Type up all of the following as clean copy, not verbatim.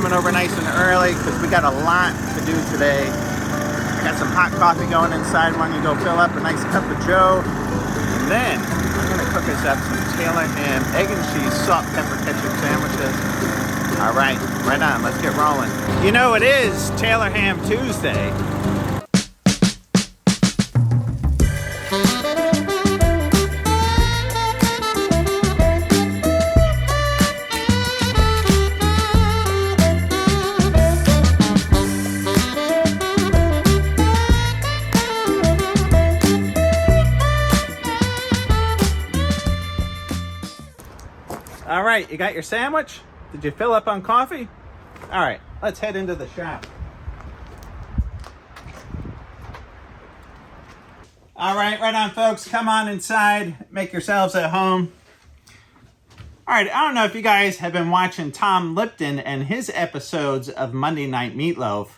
coming over nice and early because we got a lot to do today. Got some hot coffee going inside. Why don't you go fill up a nice cup of joe? And then I'm gonna cook us up some Taylor ham, egg and cheese, salt, pepper, ketchup sandwiches. All right on, let's get rolling. You know, it is Taylor Ham Tuesday. All right, you got your sandwich? Did you fill up on coffee? All right, let's head into the shop. All right on, folks. Come on inside. Make yourselves at home. All right, I don't know if you guys have been watching Tom Lipton and his episodes of Monday Night Meatloaf,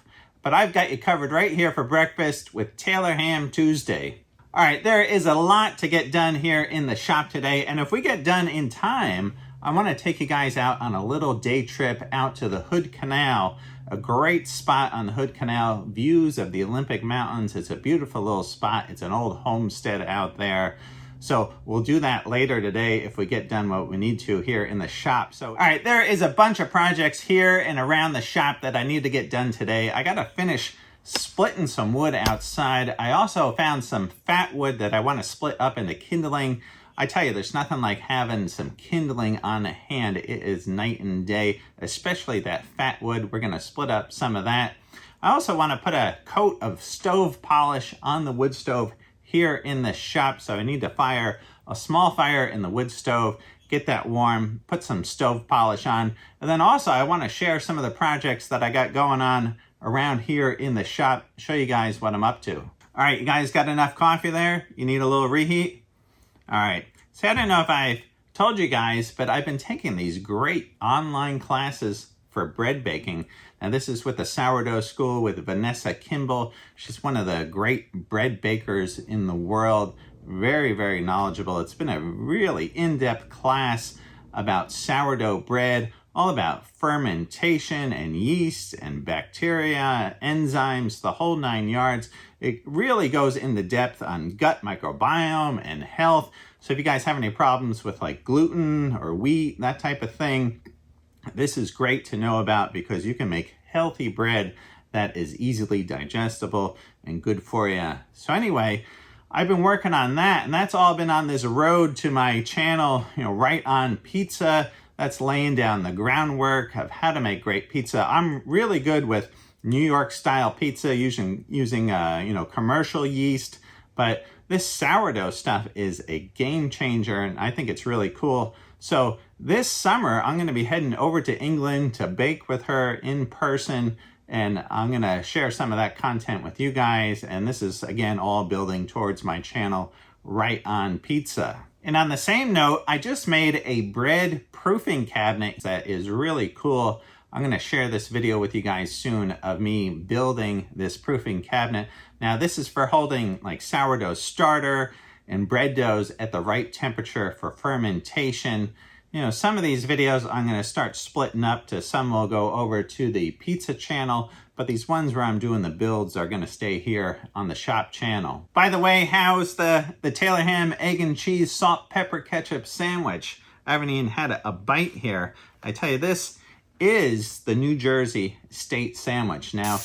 but I've got you covered right here for breakfast with Taylor Ham Tuesday. All right, there is a lot to get done here in the shop today, and if we get done in time, I want to take you guys out on a little day trip out to the Hood Canal, a great spot on the Hood Canal, views of the Olympic Mountains. It's a beautiful little spot. It's an old homestead out there. So we'll do that later today if we get done what we need to here in the shop. So, all right, there is a bunch of projects here and around the shop that I need to get done today. I got to finish splitting some wood outside. I also found some fat wood that I want to split up into kindling. I tell you, there's nothing like having some kindling on hand. It is night and day, especially that fat wood. We're going to split up some of that. I also want to put a coat of stove polish on the wood stove here in the shop. So I need to fire a small fire in the wood stove, get that warm, put some stove polish on. And then also I want to share some of the projects that I got going on around here in the shop, show you guys what I'm up to. All right, you guys got enough coffee there? You need a little reheat? All right, so I don't know if I've told you guys, but I've been taking these great online classes for bread baking. Now this is with the Sourdough School with Vanessa Kimball. She's one of the great bread bakers in the world. Very, very knowledgeable. It's been a really in-depth class about sourdough bread, all about fermentation and yeast and bacteria, enzymes, the whole 9 yards. It really goes into depth on gut microbiome and health. So if you guys have any problems with like gluten or wheat, that type of thing, this is great to know about because you can make healthy bread that is easily digestible and good for you. So anyway, I've been working on that, and that's all been on this road to my channel, Right on Pizza. That's laying down the groundwork of how to make great pizza. I'm really good with New York style pizza using commercial yeast, but this sourdough stuff is a game changer, and I think it's really cool. So this summer, I'm going to be heading over to England to bake with her in person, and I'm going to share some of that content with you guys. And this is, again, all building towards my channel, Right on Pizza. And on the same note, I just made a bread proofing cabinet that is really cool. I'm going to share this video with you guys soon of me building this proofing cabinet. Now this is for holding like sourdough starter and bread doughs at the right temperature for fermentation. Some of these videos I'm going to start splitting up to some will go over to the pizza channel, but these ones where I'm doing the builds are going to stay here on the shop channel. By the way, how's the Taylor Ham egg and cheese salt pepper ketchup sandwich? I haven't even had a bite here. I tell you, this is the New Jersey state sandwich. Now,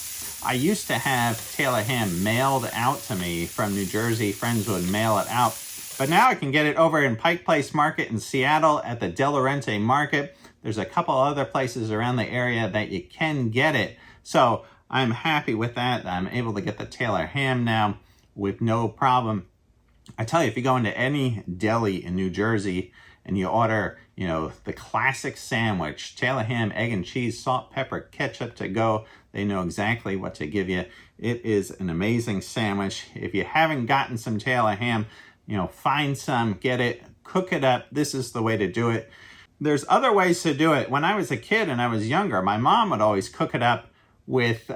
I used to have Taylor Ham mailed out to me from New Jersey. Friends would mail it out. But now I can get it over in Pike Place Market in Seattle at the De Laurenti Market. There's a couple other places around the area that you can get it. So I'm happy with that. I'm able to get the Taylor Ham now with no problem. I tell you, if you go into any deli in New Jersey and you order, the classic sandwich, Taylor Ham, egg and cheese, salt, pepper, ketchup to go, they know exactly what to give you. It is an amazing sandwich. If you haven't gotten some Taylor Ham, find some, get it, cook it up. This is the way to do it. There's other ways to do it. When I was a kid and I was younger, my mom would always cook it up with,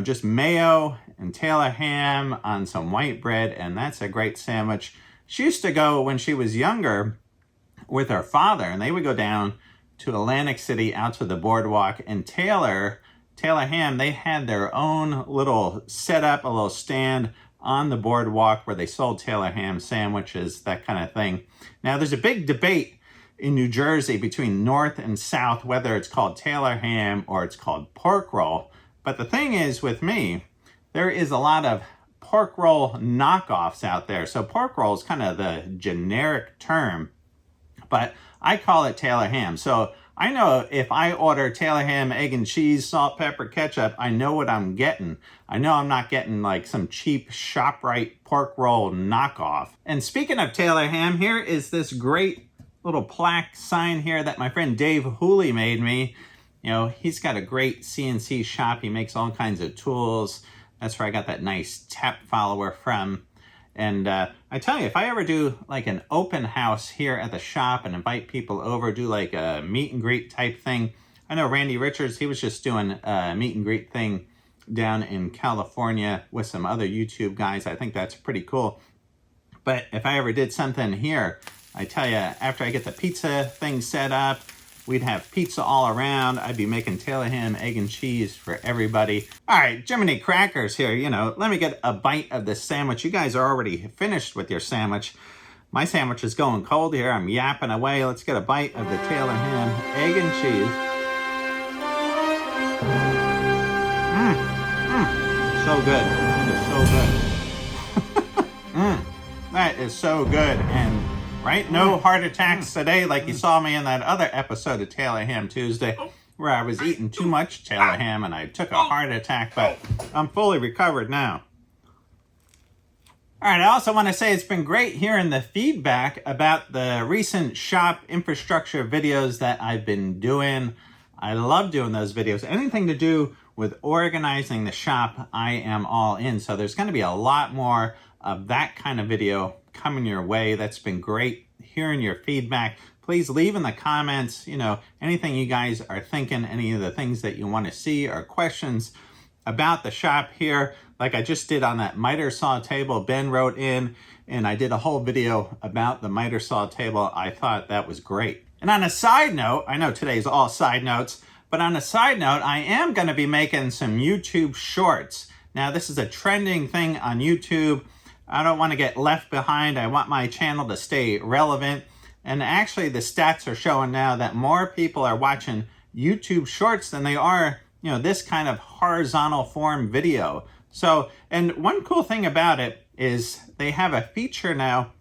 just mayo and Taylor Ham on some white bread, and that's a great sandwich. She used to go when she was younger with her father, and they would go down to Atlantic City out to the boardwalk, and Taylor Ham, they had their own little setup, a little stand on the boardwalk where they sold Taylor Ham sandwiches, that kind of thing. Now, there's a big debate in New Jersey between North and South, whether it's called Taylor Ham or it's called pork roll. But the thing is, with me, there is a lot of pork roll knockoffs out there. So pork roll is kind of the generic term, but I call it Taylor Ham. So I know if I order Taylor Ham, egg and cheese, salt, pepper, ketchup, I know what I'm getting. I know I'm not getting like some cheap ShopRite pork roll knockoff. And speaking of Taylor Ham, here is this great little plaque sign here that my friend Dave Hooley made me. You know, he's got a great CNC shop. He makes all kinds of tools. That's where I got that nice tap follower from. And I tell you, if I ever do like an open house here at the shop and invite people over, do like a meet and greet type thing. I know Randy Richards, he was just doing a meet and greet thing down in California with some other YouTube guys. I think that's pretty cool. But if I ever did something here, I tell you, after I get the pizza thing set up, we'd have pizza all around. I'd be making Taylor Ham, egg and cheese for everybody. All right, Jiminy Crackers here, you know, let me get a bite of this sandwich. You guys are already finished with your sandwich. My sandwich is going cold here. I'm yapping away. Let's get a bite of the Taylor Ham, egg and cheese. So good. It is so good. That is so good. And right, no heart attacks today like you saw me in that other episode of Taylor Ham Tuesday where I was eating too much Taylor Ham and I took a heart attack, but I'm fully recovered now. All right, I also want to say it's been great hearing the feedback about the recent shop infrastructure videos that I've been doing. I love doing those videos. Anything to do with organizing the shop, I am all in. So there's going to be a lot more of that kind of video coming your way. That's been great hearing your feedback. Please leave in the comments, you know, anything you guys are thinking, any of the things that you want to see or questions about the shop here. Like I just did on that miter saw table, Ben wrote in, and I did a whole video about the miter saw table. I thought that was great. And on a side note, I know today's all side notes, but on a side note, I am going to be making some YouTube shorts. Now, this is a trending thing on YouTube. I don't want to get left behind. I want my channel to stay relevant. And actually, the stats are showing now that more people are watching YouTube shorts than they are, you know, this kind of horizontal form video. So, and one cool thing about it is they have a feature now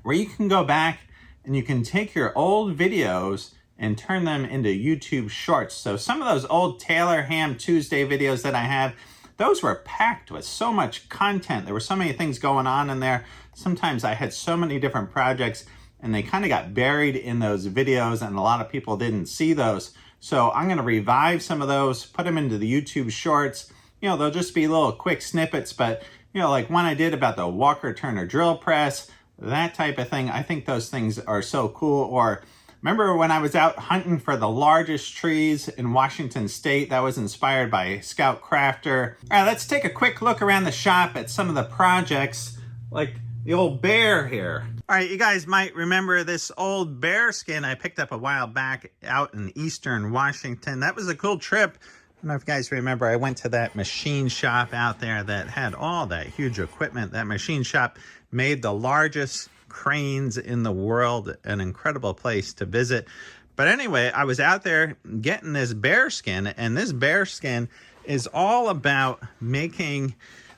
where you can go back and you can take your old videos and turn them into YouTube shorts. So some of those old Taylor Ham Tuesday videos that I have, those were packed with so much content. There were so many things going on in there. Sometimes I had so many different projects and they kind of got buried in those videos and a lot of people didn't see those. So I'm gonna revive some of those, put them into the YouTube shorts. You know, they'll just be little quick snippets, but you know, like one I did about the Walker Turner drill press, that type of thing. I think those things are so cool. Or remember when I was out hunting for the largest trees in Washington State? That was inspired by Scout Crafter. All right, let's take a quick look around the shop at some of the projects, like the old bear here. All right, you guys might remember this old bear skin I picked up a while back out in eastern Washington. That was a cool trip. I don't know if you guys remember, I went to that machine shop out there that had all that huge equipment. That machine shop made the largest cranes in the world, an incredible place to visit. But anyway, I was out there getting this bear skin, and this bear skin is all about making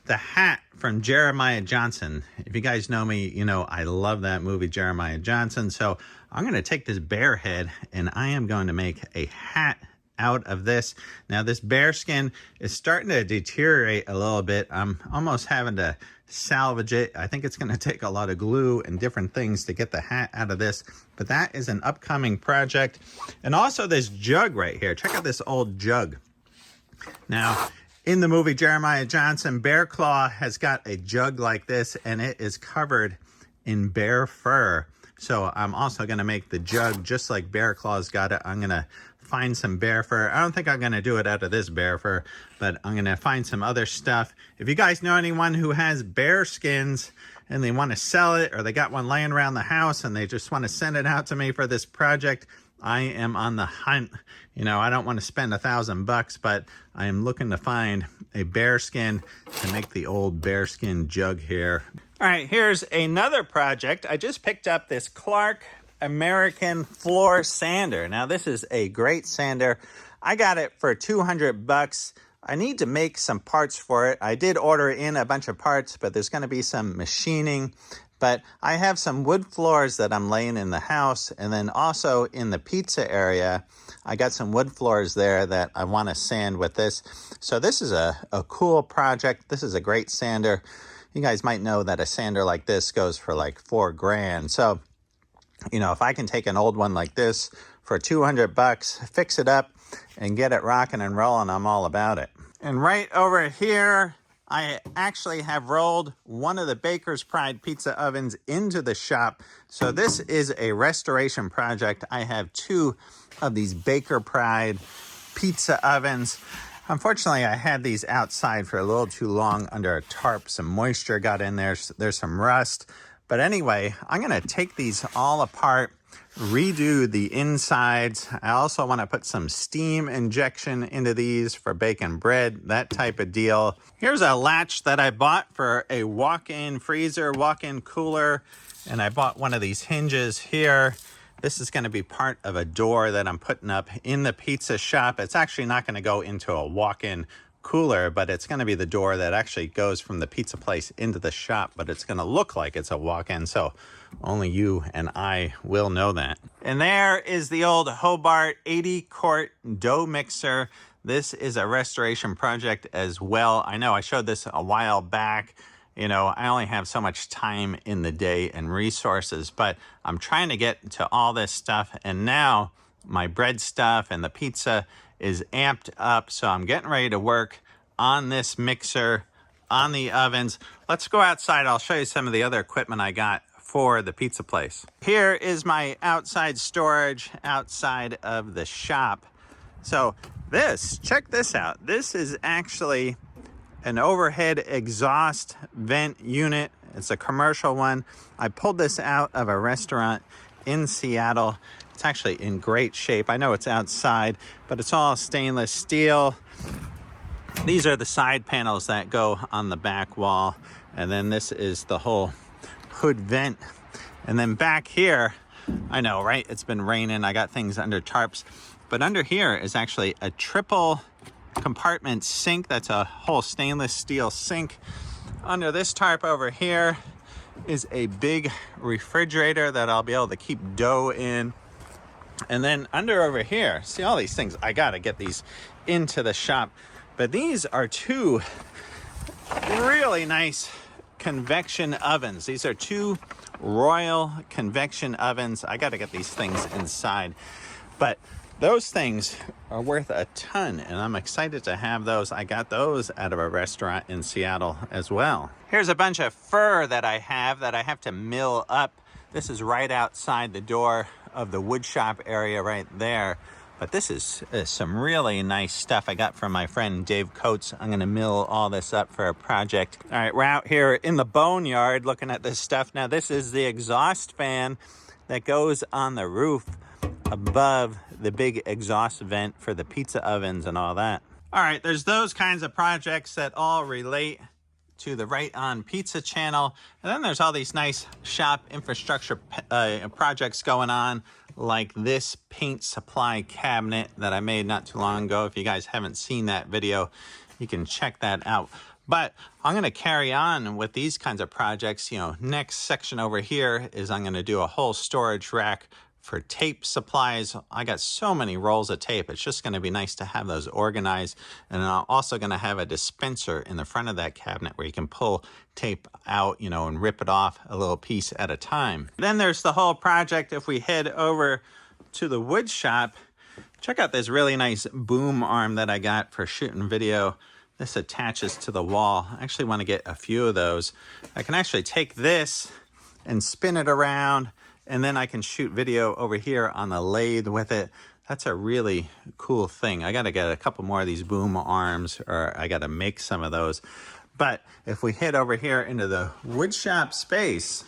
the hat from Jeremiah Johnson. If you guys know me, you know I love that movie, Jeremiah Johnson. So I'm going to take this bear head and I am going to make a hat out of this. Now this bear skin is starting to deteriorate a little bit. I'm almost having to salvage it. I think it's going to take a lot of glue and different things to get the hat out of this, but that is an upcoming project. And also this jug right here. Check out this old jug. Now, in the movie Jeremiah Johnson, Bear Claw has got a jug like this, and it is covered in bear fur. So I'm also going to make the jug just like Bear Claw's got it. I'm going to find some bear fur. I don't think I'm going to do it out of this bear fur, but I'm going to find some other stuff. If you guys know anyone who has bear skins and they want to sell it, or they got one laying around the house and they just want to send it out to me for this project, I am on the hunt. You know, I don't want to spend $1,000, but I am looking to find a bearskin to make the old bearskin jug here. All right, here's another project. I just picked up this Clark American floor sander. Now, this is a great sander. I got it for $200. I need to make some parts for it. I did order in a bunch of parts, but there's going to be some machining. But I have some wood floors that I'm laying in the house, and then also in the pizza area, I got some wood floors there that I want to sand with this. So this is a cool project. This is a great sander. You guys might know that a sander like this goes for like $4,000. So, you know, if I can take an old one like this for $200, fix it up, and get it rocking and rolling, I'm all about it. And right over here, I actually have rolled one of the Baker's Pride pizza ovens into the shop. So this is a restoration project. I have 2 of these Baker Pride pizza ovens. Unfortunately, I had these outside for a little too long under a tarp. Some moisture got in there. There's some rust. But anyway, I'm going to take these all apart, redo the insides. I also want to put some steam injection into these for baking bread, that type of deal. Here's a latch that I bought for a walk-in freezer, walk-in cooler, and I bought one of these hinges here. This is going to be part of a door that I'm putting up in the pizza shop. It's actually not going to go into a walk-in cooler, but it's going to be the door that actually goes from the pizza place into the shop, but it's going to look like it's a walk-in, so only you and I will know that. And there is the old Hobart 80-quart dough mixer. This is a restoration project as well. I know I showed this a while back. You know, I only have so much time in the day and resources, but I'm trying to get to all this stuff, and now my bread stuff and the pizza is amped up, so I'm getting ready to work on this mixer, on the ovens. Let's go outside. I'll show you some of the other equipment I got for the pizza place. Here is my outside storage outside of the shop. So this, check this out. This is actually an overhead exhaust vent unit. It's a commercial one. I pulled this out of a restaurant in Seattle. It's actually in great shape. I know it's outside, but it's all stainless steel. These are the side panels that go on the back wall. And then this is the whole hood vent. And then back here, I know, right? It's been raining. I got things under tarps. But under here is actually a triple compartment sink. That's a whole stainless steel sink. Under this tarp over here is a big refrigerator that I'll be able to keep dough in. And then under over here, see all these things, I gotta get these into the shop. But these are 2 really nice convection ovens. These are 2 Royal convection ovens. I gotta get these things inside. But those things are worth a ton, and I'm excited to have those. I got those out of a restaurant in Seattle as well. Here's a bunch of fur that I have to mill up. This is right outside the door of the wood shop area right there. But this is some really nice stuff I got from my friend Dave Coates. I'm gonna mill all this up for a project. All right, we're out here in the boneyard looking at this stuff. Now this is the exhaust fan that goes on the roof above the big exhaust vent for the pizza ovens and all that. All right, there's those kinds of projects that all relate to the Right On Pizza channel. And then there's all these nice shop infrastructure projects going on, like this paint supply cabinet that I made not too long ago. If you guys haven't seen that video, you can check that out. But I'm going to carry on with these kinds of projects. You know, next section over here is I'm going to do a whole storage rack for tape supplies. I got so many rolls of tape. It's just going to be nice to have those organized. And I'm also going to have a dispenser in the front of that cabinet where you can pull tape out, you know, and rip it off a little piece at a time. Then there's the whole project. If we head over to the wood shop, check out this really nice boom arm that I got for shooting video. This attaches to the wall. I actually want to get a few of those. I can actually take this and spin it around, and then I can shoot video over here on the lathe with it. That's a really cool thing. I got to get a couple more of these boom arms, or I got to make some of those. But if we head over here into the wood shop space,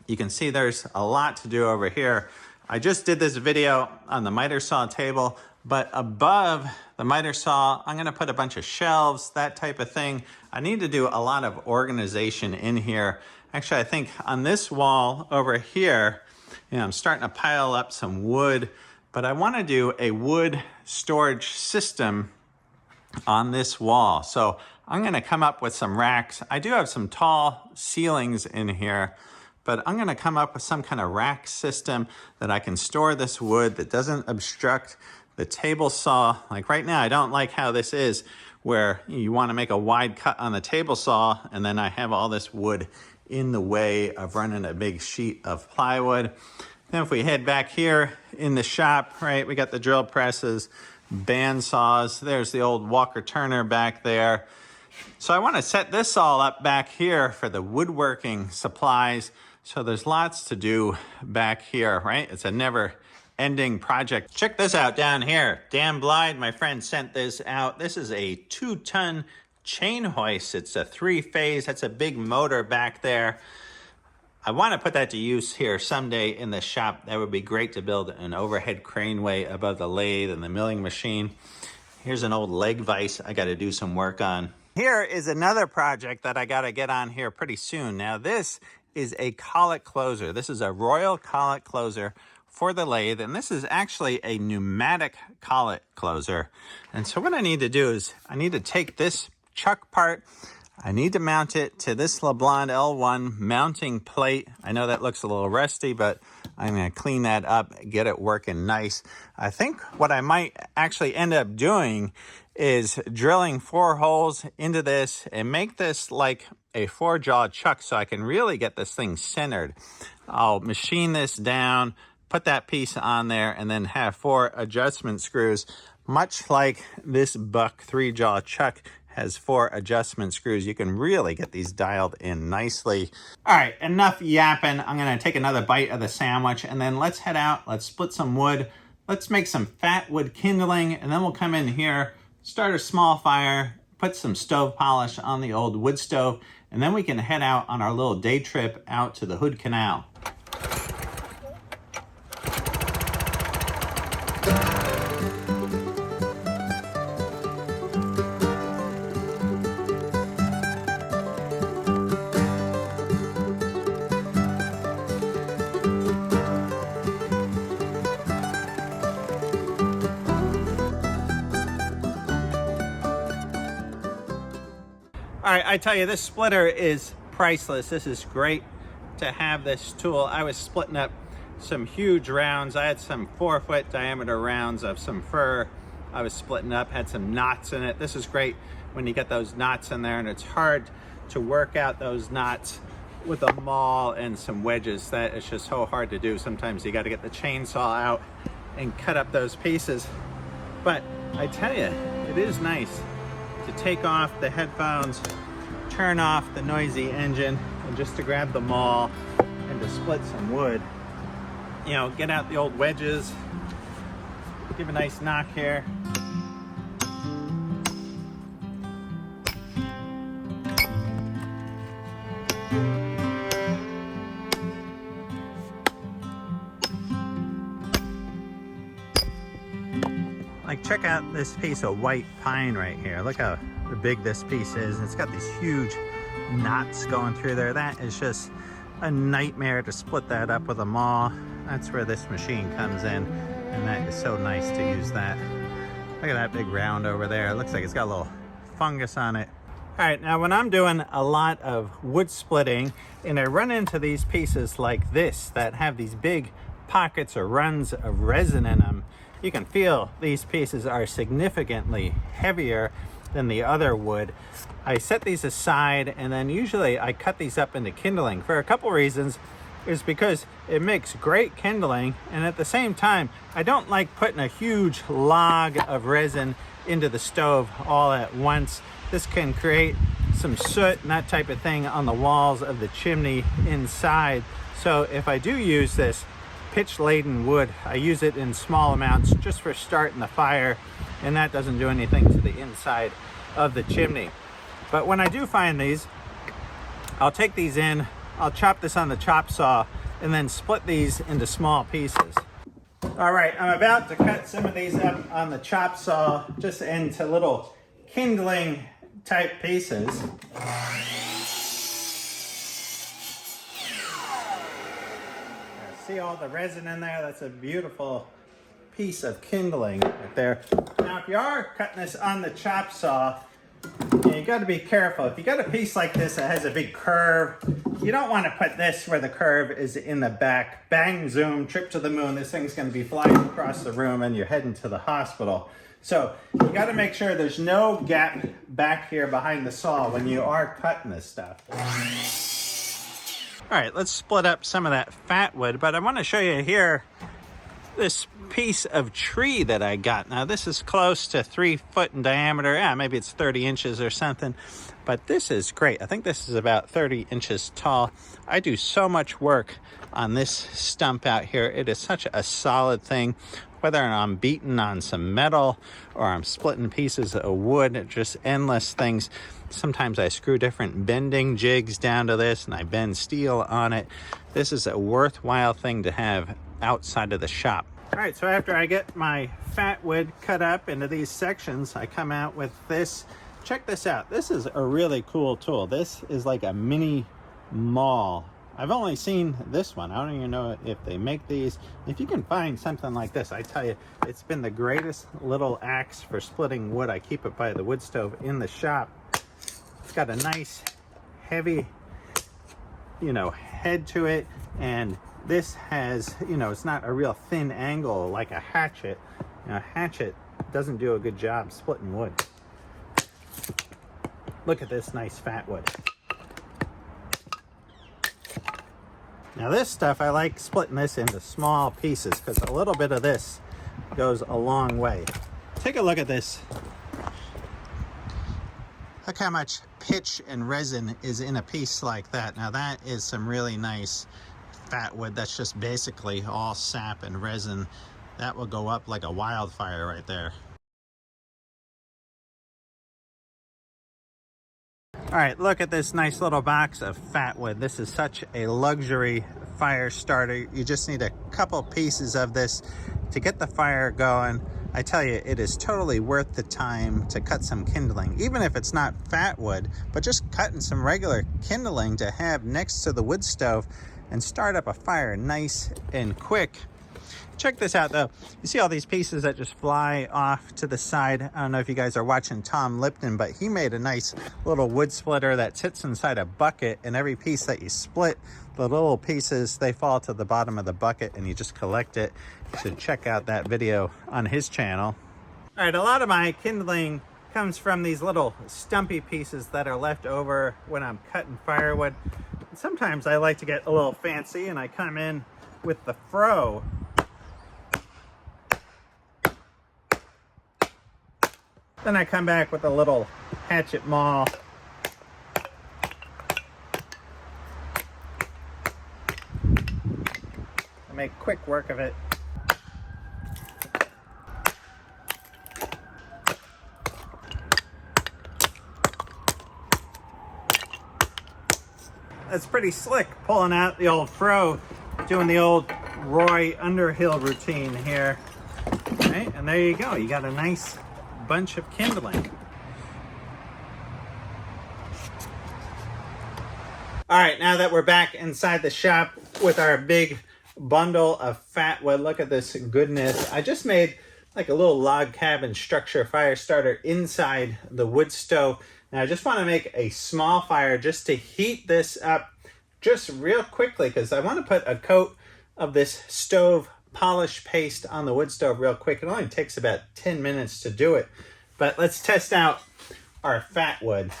you can see there's a lot to do over here. I just did this video on the miter saw table, but above the miter saw, I'm gonna put a bunch of shelves, that type of thing. I need to do a lot of organization in here. Actually, I think on this wall over here, I'm starting to pile up some wood, but I wanna do a wood storage system on this wall. So I'm gonna come up with some racks. I do have some tall ceilings in here, but I'm gonna come up with some kind of rack system that I can store this wood that doesn't obstruct the table saw. Like right now, I don't like how this is, where you wanna make a wide cut on the table saw, and then I have all this wood in the way of running a big sheet of plywood. Then if we head back here in the shop, right, we got the drill presses, band saws, there's the old Walker Turner back there. So I wanna set this all up back here for the woodworking supplies. So there's lots to do back here, right? It's a never-ending project. Check this out down here. Dan Blyde, my friend, sent this out. This is a 2-ton chain hoist. It's a 3-phase. That's a big motor back there. I want to put that to use here someday in the shop. That would be great to build an overhead craneway above the lathe and the milling machine. Here's an old leg vise I got to do some work on. Here is another project that I got to get on here pretty soon. Now this is a collet closer. This is a Royal collet closer for the lathe, and this is actually a pneumatic collet closer. And so what I need to do is I need to take this chuck part, I need to mount it to this LeBlanc L1 mounting plate. I know that looks a little rusty, but I'm gonna clean that up, get it working nice. I think what I might actually end up doing is drilling 4 holes into this and make this like a 4-jaw chuck so I can really get this thing centered. I'll machine this down, put that piece on there, and then have 4 adjustment screws, much like this Buck 3-jaw chuck has 4 adjustment screws. You can really get these dialed in nicely. All right, enough yapping. I'm gonna take another bite of the sandwich, and then let's head out. Let's split some wood. Let's make some fat wood kindling, and then we'll come in here, start a small fire, put some stove polish on the old wood stove, and then we can head out on our little day trip out to the Hood Canal. All right, I tell you, this splitter is priceless. This is great to have this tool. I was splitting up some huge rounds. I had some 4-foot diameter rounds of some fir. I was splitting up, had some knots in it. This is great when you get those knots in there, and it's hard to work out those knots with a maul and some wedges. That is just so hard to do. Sometimes you got to get the chainsaw out and cut up those pieces. But I tell you, it is nice to take off the headphones, turn off the noisy engine, and just to grab the maul and to split some wood. You know, get out the old wedges, give a nice knock here. Like, check out this piece of white pine right here. Look how big this piece is. It's got these huge knots going through there. That is just a nightmare to split that up with a maul. That's where this machine comes in, and that is so nice to use that. Look at that big round over there. It looks like it's got a little fungus on it. All right, now when I'm doing a lot of wood splitting and I run into these pieces like this that have these big pockets or runs of resin in them, you can feel these pieces are significantly heavier than the other wood. I set these aside, and then usually I cut these up into kindling for a couple reasons. Is because it makes great kindling, and at the same time, I don't like putting a huge log of resin into the stove all at once. This can create some soot and that type of thing on the walls of the chimney inside. So if I do use this pitch-laden wood, I use it in small amounts just for starting the fire, and that doesn't do anything to the inside of the chimney. But when I do find these, I'll take these in, I'll chop this on the chop saw, and then split these into small pieces. All right, I'm about to cut some of these up on the chop saw just into little kindling type pieces. See all the resin in there? That's a beautiful piece of kindling right there. Now, if you are cutting this on the chop saw, you got to be careful. If you got a piece like this that has a big curve, you don't want to put this where the curve is in the back. Bang, zoom, trip to the moon. This thing's going to be flying across the room and you're heading to the hospital. So you got to make sure there's no gap back here behind the saw when you are cutting this stuff. All right, let's split up some of that fat wood, but I want to show you here this piece of tree that I got. Now this is close to 3 foot in diameter. Yeah, maybe it's 30 inches or something, but this is great. I think this is about 30 inches tall. I do so much work on this stump out here. It is such a solid thing, whether I'm beating on some metal or I'm splitting pieces of wood, just endless things. Sometimes I screw different bending jigs down to this and I bend steel on it. This is a worthwhile thing to have outside of the shop. All right, so after I get my fat wood cut up into these sections, I come out with this. Check this out. This is a really cool tool. This is like a mini maul. I've only seen this one. I don't even know if they make these. If you can find something like this, I tell you, it's been the greatest little axe for splitting wood. I keep it by the wood stove in the shop. It's got a nice, heavy, head to it, and this has, it's not a real thin angle like a hatchet. A hatchet doesn't do a good job splitting wood. Look at this nice fat wood. Now this stuff, I like splitting this into small pieces because a little bit of this goes a long way. Take a look at this. Look how much pitch and resin is in a piece like that. Now that is some really nice fat wood. That's just basically all sap and resin. That will go up like a wildfire right there. All right, look at this nice little box of fat wood. This is such a luxury fire starter. You just need a couple pieces of this to get the fire going. I tell you, it is totally worth the time to cut some kindling, even if it's not fat wood, but just cutting some regular kindling to have next to the wood stove and start up a fire nice and quick. Check this out though. You see all these pieces that just fly off to the side. I don't know if you guys are watching Tom Lipton, but he made a nice little wood splitter that sits inside a bucket, and every piece that you split, the little pieces, they fall to the bottom of the bucket and you just collect it. You should check out that video on his channel. All right, a lot of my kindling comes from these little stumpy pieces that are left over when I'm cutting firewood. And sometimes I like to get a little fancy and I come in with the fro. Then I come back with a little hatchet maul. I make quick work of it. That's pretty slick, pulling out the old fro, doing the old Roy Underhill routine here. Okay, and there you go. You got a nice bunch of kindling. All right, now that we're back inside the shop with our big bundle of fat wood, look at this goodness. I just made like a little log cabin structure fire starter inside the wood stove. Now I just want to make a small fire just to heat this up just real quickly because I want to put a coat of this stove polish paste on the wood stove real quick. It only takes about 10 minutes to do it, but let's test out our fat wood.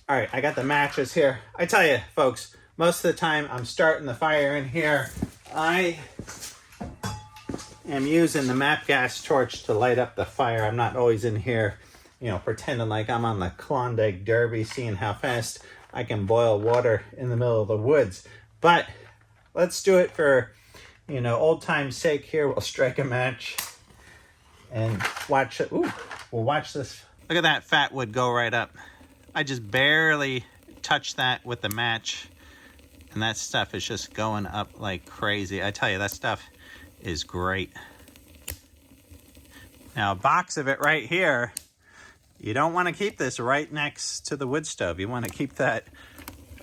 All right, I got the matches here. I tell you folks, most of the time I'm starting the fire in here. I am using the MAP gas torch to light up the fire. I'm not always in here, pretending like I'm on the Klondike Derby, seeing how fast I can boil water in the middle of the woods. But let's do it for, old time's sake here. We'll strike a match and watch it. Ooh, we'll watch this. Look at that fat wood go right up. I just barely touched that with the match, and that stuff is just going up like crazy. I tell you, that stuff is great. Now a box of it right here, you don't want to keep this right next to the wood stove. You want to keep that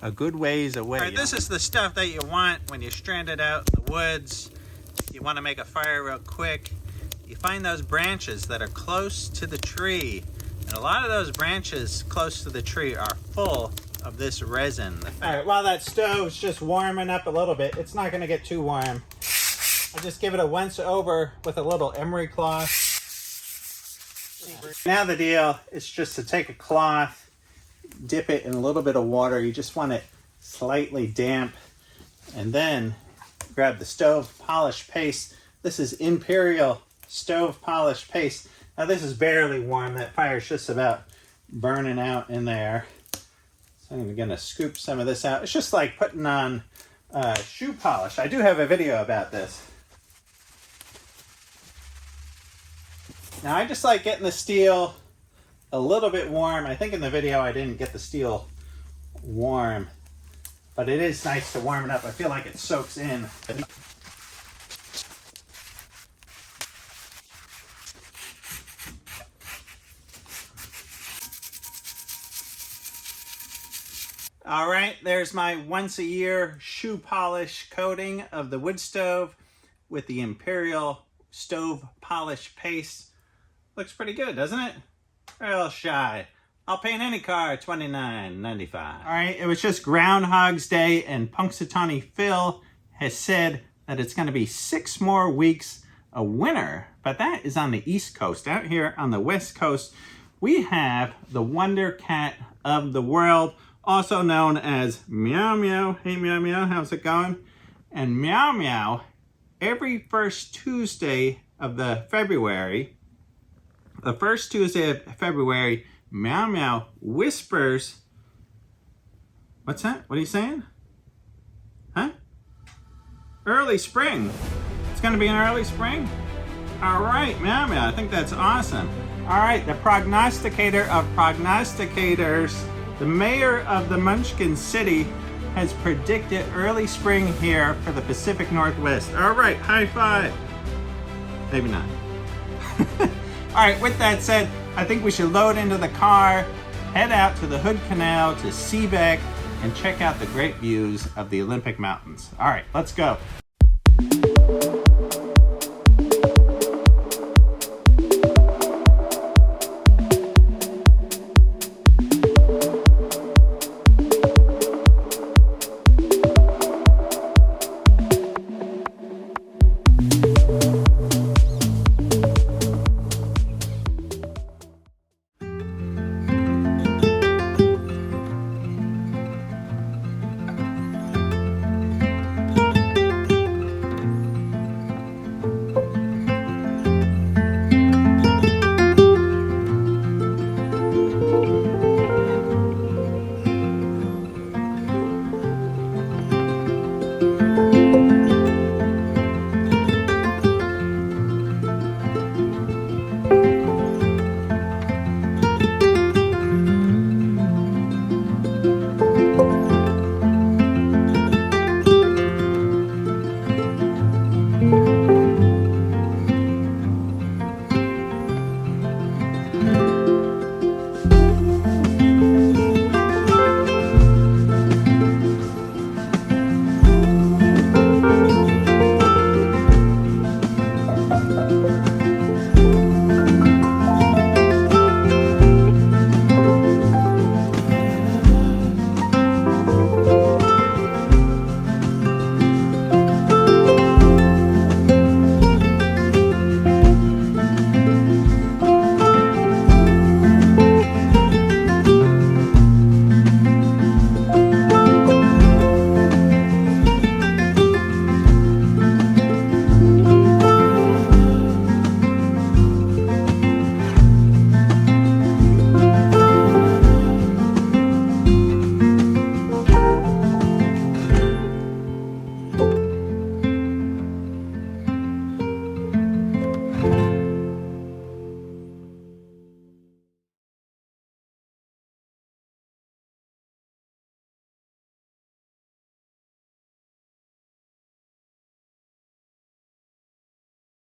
a good ways away. All right, this is the stuff that you want when you're stranded out in the woods. You want to make a fire real quick. You find those branches that are close to the tree. And a lot of those branches close to the tree are full of this resin. All right, while that stove's just warming up a little bit, it's not going to get too warm. I just give it a once over with a little emery cloth. Now the deal is just to take a cloth, dip it in a little bit of water. You just want it slightly damp, and then grab the stove polish paste. This is Imperial stove polish paste. Now this is barely warm. That fire's just about burning out in there. So I'm gonna scoop some of this out. It's just like putting on shoe polish. I do have a video about this. Now I just like getting the steel a little bit warm. I think in the video I didn't get the steel warm, but it is nice to warm it up. I feel like it soaks in. All right, there's my once a year shoe polish coating of the wood stove with the Imperial stove polish paste. Looks pretty good, doesn't it? Real shy. I'll paint any car $29.95. All right, it was just Groundhog's Day, and Punxsutawney Phil has said that it's going to be 6 more weeks of winter, but that is on the East Coast. Out here on the West Coast, we have the Wonder Cat of the world, also known as Meow Meow. Hey Meow Meow, how's it going? And Meow Meow, every first Tuesday of February, Meow Meow whispers. What's that? What are you saying? Huh? Early spring. It's going to be an early spring? All right, Meow Meow. I think that's awesome. All right, the prognosticator of prognosticators, the mayor of the Munchkin City, has predicted early spring here for the Pacific Northwest. All right, high five. Maybe not. All right, with that said, I think we should load into the car, head out to the Hood Canal to Seebeck, and check out the great views of the Olympic Mountains. All right, let's go.